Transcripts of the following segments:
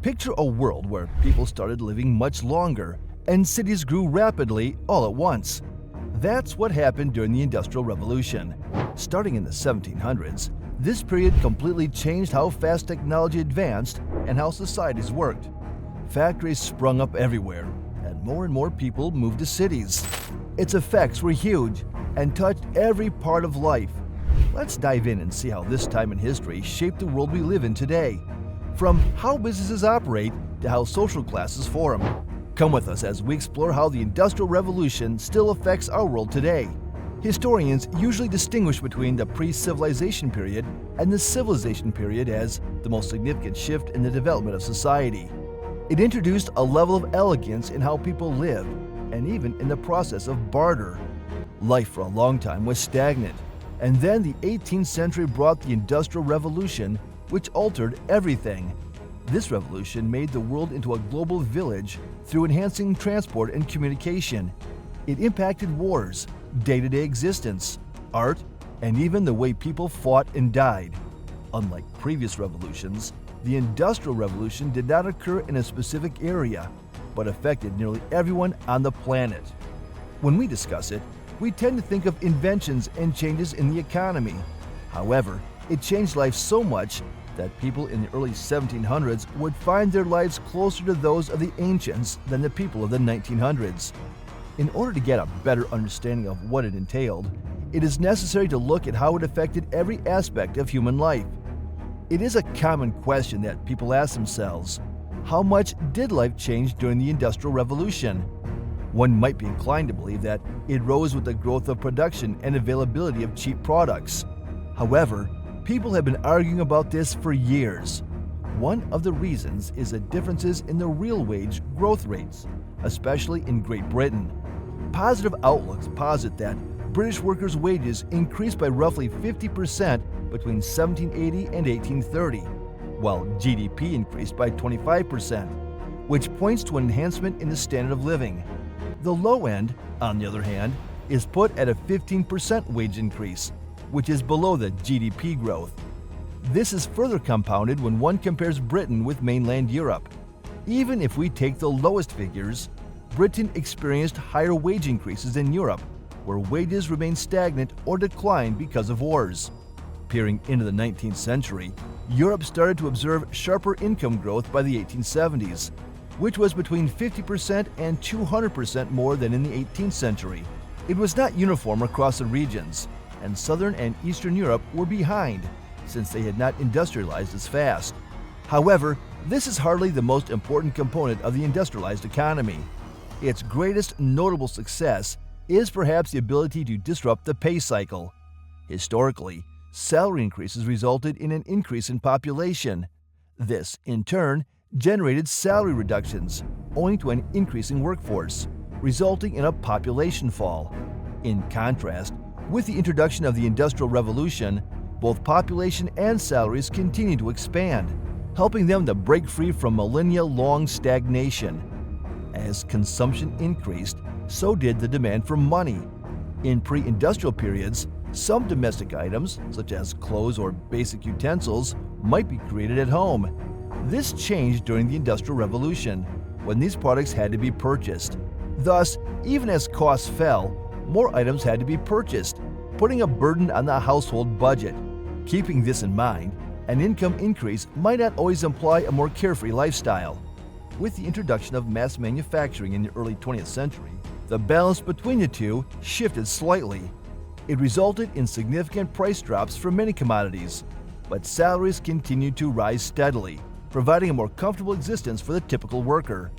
Picture a world where people started living much longer and cities grew rapidly all at once. That's what happened during the Industrial Revolution. Starting in the 1700s, this period completely changed how fast technology advanced and how societies worked. Factories sprung up everywhere, and more people moved to cities. Its effects were huge and touched every part of life. Let's dive in and see how this time in history shaped the world we live in today. From how businesses operate to how social classes form. Come with us as we explore how the Industrial Revolution still affects our world today. Historians usually distinguish between the pre-civilization period and the civilization period as the most significant shift in the development of society. It introduced a level of elegance in how people lived, and even in the process of barter. Life for a long time was stagnant, and then the 18th century brought the Industrial Revolution, which altered everything. This revolution made the world into a global village through enhancing transport and communication. It impacted wars, day-to-day existence, art, and even the way people fought and died. Unlike previous revolutions, the Industrial Revolution did not occur in a specific area, but affected nearly everyone on the planet. When we discuss it, we tend to think of inventions and changes in the economy. However, it changed life so much that people in the early 1700s would find their lives closer to those of the ancients than the people of the 1900s. In order to get a better understanding of what it entailed, it is necessary to look at how it affected every aspect of human life. It is a common question that people ask themselves: how much did life change during the Industrial Revolution? One might be inclined to believe that it rose with the growth of production and availability of cheap products. However, people have been arguing about this for years. One of the reasons is the differences in the real wage growth rates, especially in Great Britain. Positive outlooks posit that British workers' wages increased by roughly 50% between 1780 and 1830, while GDP increased by 25%, which points to an enhancement in the standard of living. The low end, on the other hand, is put at a 15% wage increase, which is below the GDP growth. This is further compounded when one compares Britain with mainland Europe. Even if we take the lowest figures, Britain experienced higher wage increases than Europe, where wages remained stagnant or declined because of wars. Peering into the 19th century, Europe started to observe sharper income growth by the 1870s, which was between 50% and 200% more than in the 18th century. It was not uniform across the regions, and Southern and Eastern Europe were behind, since they had not industrialized as fast. However, this is hardly the most important component of the industrialized economy. Its greatest notable success is perhaps the ability to disrupt the pay cycle. Historically, salary increases resulted in an increase in population. This, in turn, generated salary reductions, owing to an increasing workforce, resulting in a population fall. In contrast, with the introduction of the Industrial Revolution, both population and salaries continued to expand, helping them to break free from millennia-long stagnation. As consumption increased, so did the demand for money. In pre-industrial periods, some domestic items, such as clothes or basic utensils, might be created at home. This changed during the Industrial Revolution, when these products had to be purchased. Thus, even as costs fell, more items had to be purchased, putting a burden on the household budget. Keeping this in mind, an income increase might not always imply a more carefree lifestyle. With the introduction of mass manufacturing in the early 20th century, the balance between the two shifted slightly. It resulted in significant price drops for many commodities, but salaries continued to rise steadily, providing a more comfortable existence for the typical worker.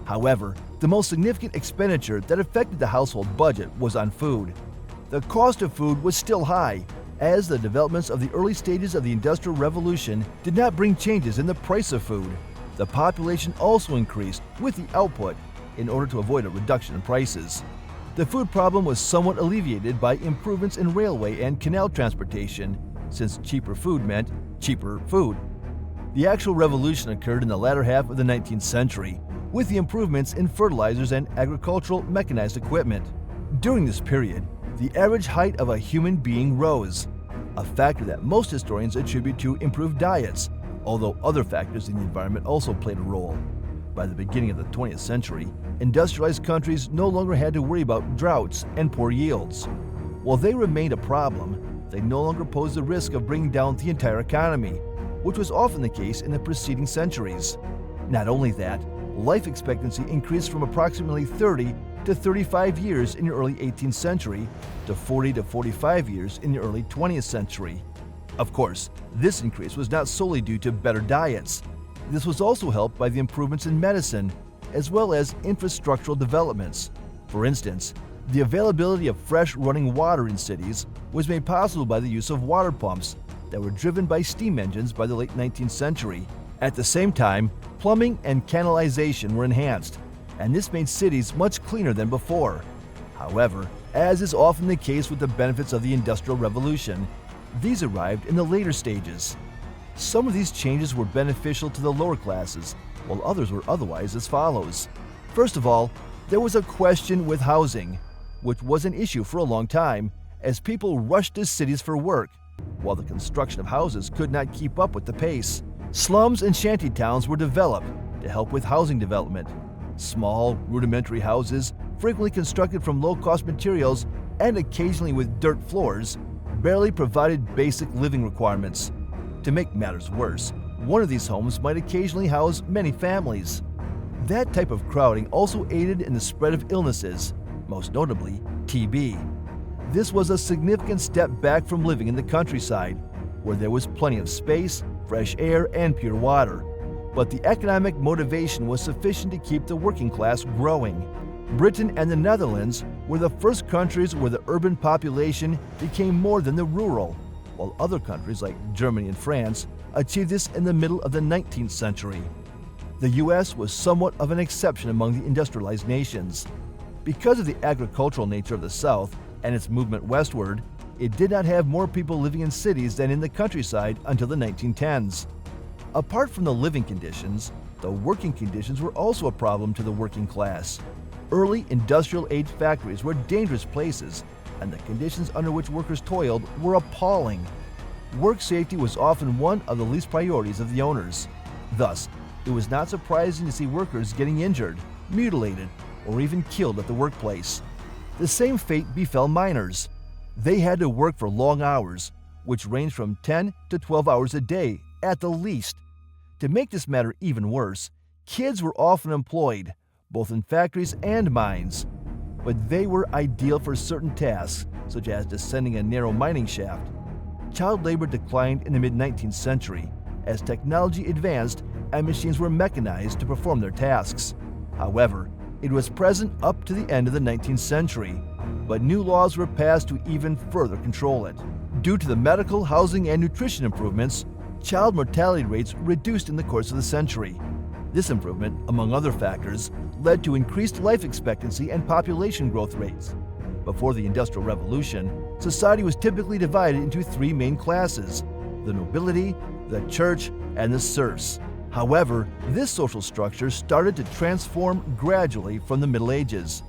However, the most significant expenditure that affected the household budget was on food. The cost of food was still high, as the developments of the early stages of the Industrial Revolution did not bring changes in the price of food. The population also increased with the output in order to avoid a reduction in prices. The food problem was somewhat alleviated by improvements in railway and canal transportation, since cheaper food meant cheaper food. The actual revolution occurred in the latter half of the 19th century, with the improvements in fertilizers and agricultural mechanized equipment. During this period, the average height of a human being rose, a factor that most historians attribute to improved diets, although other factors in the environment also played a role. By the beginning of the 20th century, industrialized countries no longer had to worry about droughts and poor yields. While they remained a problem, they no longer posed the risk of bringing down the entire economy, which was often the case in the preceding centuries. Not only that, life expectancy increased from approximately 30 to 35 years in the early 18th century to 40 to 45 years in the early 20th century. Of course, this increase was not solely due to better diets. This was also helped by the improvements in medicine, as well as infrastructural developments. For instance, the availability of fresh running water in cities was made possible by the use of water pumps that were driven by steam engines by the late 19th century. At the same time, plumbing and canalization were enhanced, and this made cities much cleaner than before. However, as is often the case with the benefits of the Industrial Revolution, these arrived in the later stages. Some of these changes were beneficial to the lower classes, while others were otherwise as follows. First of all, there was a question with housing, which was an issue for a long time, as people rushed to cities for work, while the construction of houses could not keep up with the pace. Slums and shanty towns were developed to help with housing development. Small, rudimentary houses, frequently constructed from low-cost materials and occasionally with dirt floors, barely provided basic living requirements. To make matters worse, one of these homes might occasionally house many families. That type of crowding also aided in the spread of illnesses, most notably TB. This was a significant step back from living in the countryside, where there was plenty of space, fresh air, and pure water. But the economic motivation was sufficient to keep the working class growing. Britain and the Netherlands were the first countries where the urban population became more than the rural, while other countries like Germany and France achieved this in the middle of the 19th century. The US was somewhat of an exception among the industrialized nations. Because of the agricultural nature of the South and its movement westward, it did not have more people living in cities than in the countryside until the 1910s. Apart from the living conditions, the working conditions were also a problem to the working class. Early industrial-age factories were dangerous places, and the conditions under which workers toiled were appalling. Work safety was often one of the least priorities of the owners. Thus, it was not surprising to see workers getting injured, mutilated, or even killed at the workplace. The same fate befell miners. They had to work for long hours, which ranged from 10 to 12 hours a day at the least. To make this matter even worse, kids were often employed, both in factories and mines. But they were ideal for certain tasks, such as descending a narrow mining shaft. Child labor declined in the mid-19th century as technology advanced and machines were mechanized to perform their tasks. However, it was present up to the end of the 19th century, but new laws were passed to even further control it. Due to the medical, housing, and nutrition improvements, child mortality rates reduced in the course of the century. This improvement, among other factors, led to increased life expectancy and population growth rates. Before the Industrial Revolution, society was typically divided into three main classes: the nobility, the church, and the serfs. However, this social structure started to transform gradually from the Middle Ages.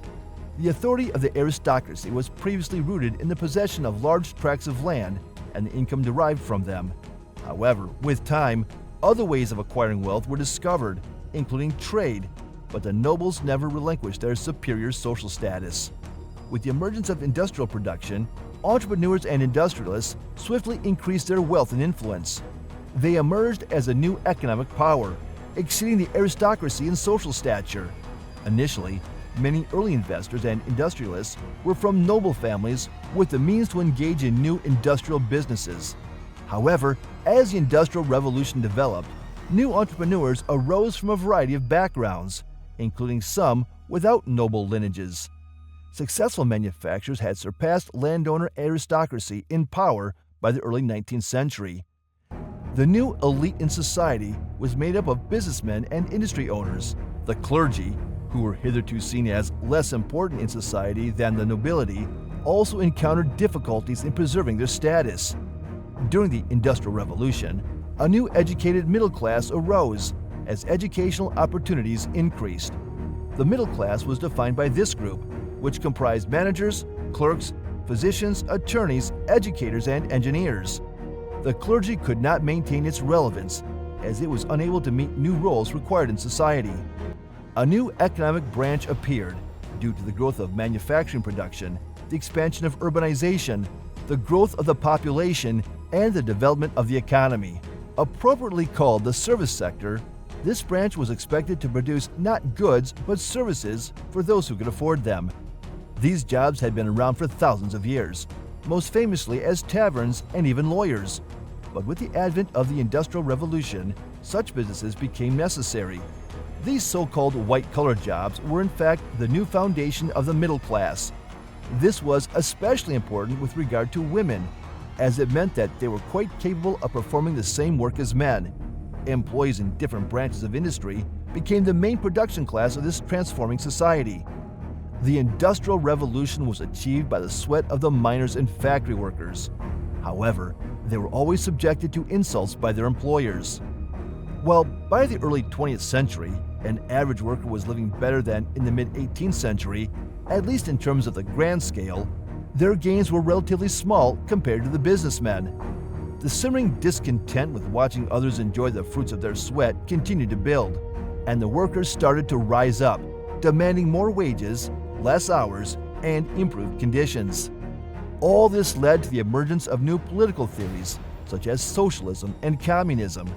The authority of the aristocracy was previously rooted in the possession of large tracts of land and the income derived from them. However, with time, other ways of acquiring wealth were discovered, including trade, but the nobles never relinquished their superior social status. With the emergence of industrial production, entrepreneurs and industrialists swiftly increased their wealth and influence. They emerged as a new economic power, exceeding the aristocracy in social stature. Initially, many early investors and industrialists were from noble families with the means to engage in new industrial businesses. However, as the Industrial Revolution developed, new entrepreneurs arose from a variety of backgrounds, including some without noble lineages. Successful manufacturers had surpassed landowner aristocracy in power by the early 19th century. The new elite in society was made up of businessmen and industry owners. The clergy, who were hitherto seen as less important in society than the nobility, also encountered difficulties in preserving their status. During the Industrial Revolution, a new educated middle class arose as educational opportunities increased. The middle class was defined by this group, which comprised managers, clerks, physicians, attorneys, educators, and engineers. The clergy could not maintain its relevance as it was unable to meet new roles required in society. A new economic branch appeared due to the growth of manufacturing production, the expansion of urbanization, the growth of the population, and the development of the economy. Appropriately called the service sector, this branch was expected to produce not goods but services for those who could afford them. These jobs had been around for thousands of years, most famously as taverns and even lawyers. But with the advent of the Industrial Revolution, such businesses became necessary. These so-called white-collar jobs were in fact the new foundation of the middle class. This was especially important with regard to women, as it meant that they were quite capable of performing the same work as men. Employees in different branches of industry became the main production class of this transforming society. The Industrial Revolution was achieved by the sweat of the miners and factory workers. However, they were always subjected to insults by their employers. Well, by the early 20th century, an average worker was living better than in the mid-18th century, at least in terms of the grand scale. Their gains were relatively small compared to the businessmen. The simmering discontent with watching others enjoy the fruits of their sweat continued to build, and the workers started to rise up, demanding more wages, less hours, and improved conditions. All this led to the emergence of new political theories, such as socialism and communism.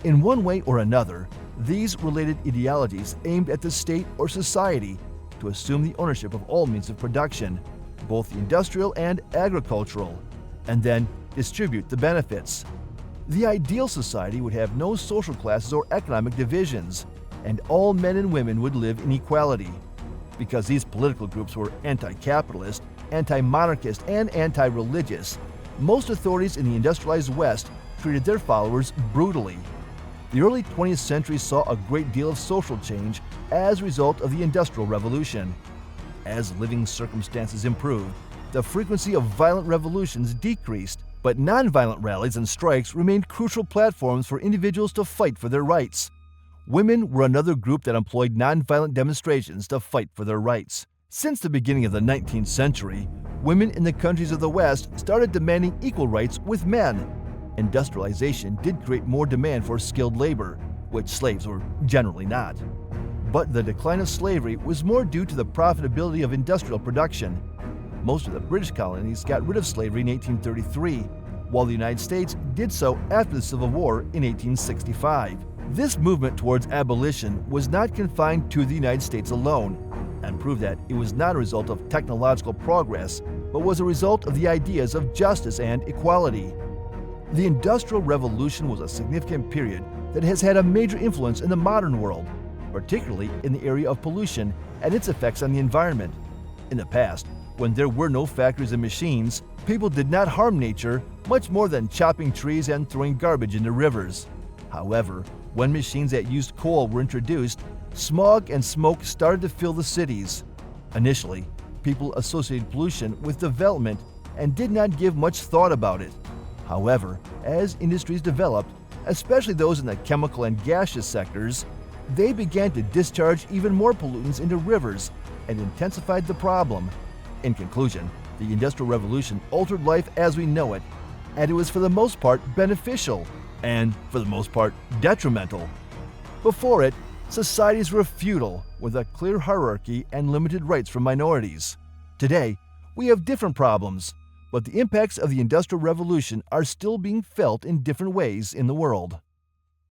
In one way or another, these related ideologies aimed at the state or society to assume the ownership of all means of production, both the industrial and agricultural, and then distribute the benefits. The ideal society would have no social classes or economic divisions, and all men and women would live in equality. Because these political groups were anti-capitalist, anti-monarchist, and anti-religious, most authorities in the industrialized West treated their followers brutally. The early 20th century saw a great deal of social change as a result of the Industrial Revolution. As living circumstances improved, the frequency of violent revolutions decreased, but nonviolent rallies and strikes remained crucial platforms for individuals to fight for their rights. Women were another group that employed nonviolent demonstrations to fight for their rights. Since the beginning of the 19th century, women in the countries of the West started demanding equal rights with men. Industrialization did create more demand for skilled labor, which slaves were generally not. But the decline of slavery was more due to the profitability of industrial production. Most of the British colonies got rid of slavery in 1833, while the United States did so after the Civil War in 1865. This movement towards abolition was not confined to the United States alone, and proved that it was not a result of technological progress, but was a result of the ideas of justice and equality. The Industrial Revolution was a significant period that has had a major influence in the modern world, particularly in the area of pollution and its effects on the environment. In the past, when there were no factories and machines, people did not harm nature much more than chopping trees and throwing garbage into rivers. However, when machines that used coal were introduced, smog and smoke started to fill the cities. Initially, people associated pollution with development and did not give much thought about it. However, as industries developed, especially those in the chemical and gaseous sectors, they began to discharge even more pollutants into rivers and intensified the problem. In conclusion, the Industrial Revolution altered life as we know it, and it was for the most part beneficial and, for the most part, detrimental. Before it, societies were feudal, with a clear hierarchy and limited rights for minorities. Today, we have different problems, but the impacts of the Industrial Revolution are still being felt in different ways in the world.